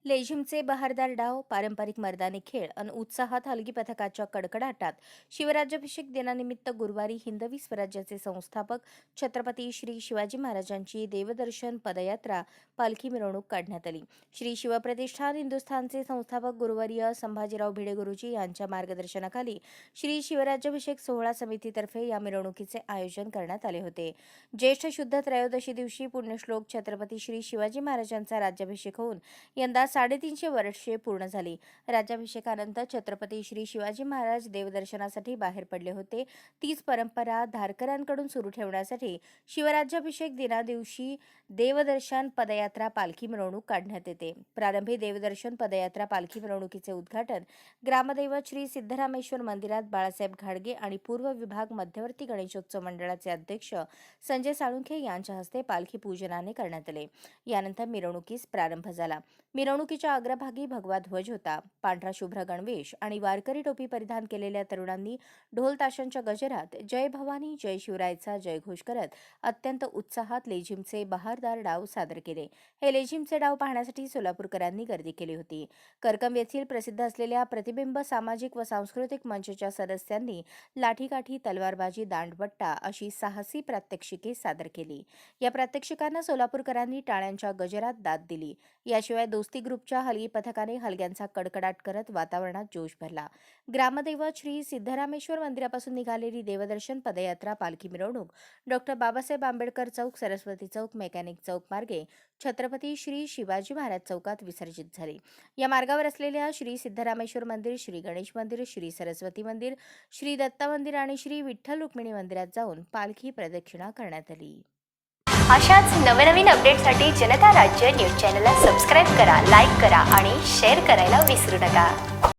लेझिमचे बहारदार डाव, पारंपरिक मर्दानी खेळ आणि उत्साहात हलगी पथकाच्या कडकडाटात शिवराज्याभिषेक दिनानिमित्त गुरुवारी हिंदवी स्वराज्याचे संस्थापक छत्रपती श्री शिवाजी महाराजांची देवदर्शन पदयात्रा पालखी मिरवणूक काढण्यात आली. श्री शिवप्रतिष्ठान हिंदुस्थानचे संस्थापक गुरुवर्य संभाजीराव भिडे गुरुजी यांच्या मार्गदर्शनाखाली श्री शिवराज्याभिषेक सोहळा समितीतर्फे या मिरवणुकीचे आयोजन करण्यात आले होते. ज्येष्ठ शुद्ध त्रयोदशी दिवशी पुण्यश्लोक छत्रपती श्री शिवाजी महाराजांचा राज्याभिषेक होऊन यंदा 350 वर्षे पूर्ण झाली. राज्याभिषेकानंतर छत्रपती श्री शिवाजी महाराज देवदर्शनासाठी बाहेर पडले होते. तीच परंपरा धारकऱ्यांकडून सुरू ठेवण्यासाठी शिवराज्याभिषेक दिनादिवशी देवदर्शन पदयात्रा पालखी मिरवणूक काढण्यात येते. प्रारंभी देवदर्शन पदयात्रा पालखी मिरवणुकीचे उद्घाटन ग्रामदैवत श्री सिद्धरामेश्वर मंदिरात बाळासाहेब घाडगे आणि पूर्व विभाग मध्यवर्ती गणेशोत्सव मंडळाचे अध्यक्ष संजय साळुंखे यांच्या हस्ते पालखी पूजनाने करण्यात आले. यानंतर मिरवणुकीस प्रारंभ झाला. मिरवणुकीच्या अग्रभागी भगवा ध्वज होता. पांढरा शुभ्र गणवेश आणि वारकरी टोपी परिधान केलेल्या तरुणांनी ढोल ताशांच्या गजरात जय भवानी जय शिवरायचा जयघोष करत अत्यंत उत्साहात लेझिमचे बहारदार डाव सादर केले. हे लेझिमचे डाव पाहण्यासाठी सोलापूरकरांनी गर्दी केली होती. करकम येथील प्रसिद्ध असलेल्या प्रतिबिंब सामाजिक व सांस्कृतिक मंचच्या सदस्यांनी लाठीकाठी, तलवारबाजी, दांडपट्टा अशी साहसी प्रात्यक्षिके सादर केली. या प्रात्यक्षिकांना सोलापूरकरांनी टाळ्यांच्या गजरात दाद दिली. याशिवाय दोस्ती ग्रुपच्या हलगी पथकाने हलग्यांचा कडकडाट करत वातावरणात जोश भरला. ग्रामदैवत श्री सिद्धरामेश्वर मंदिरापासून निघालेली देवदर्शन पदयात्रा पालखी मिरवणूक डॉ. बाबासाहेब आंबेडकर चौक, सरस्वती चौक, मेकॅनिक चौक मार्गे छत्रपती श्री शिवाजी महाराज चौकात विसर्जित झाली. या मार्गावर असलेल्या श्री सिद्धरामेश्वर मंदिर, श्री गणेश मंदिर, श्री सरस्वती मंदिर, श्री दत्त मंदिर आणि श्री विठ्ठल रुक्मिणी मंदिरात जाऊन पालखी प्रदक्षिणा करण्यात आली. अशाच नवनवीन अपडेटसाठी जनता राज्य न्यूज चॅनलला सबस्क्राईब करा, लाईक करा आणि शेअर करायला विसरू नका.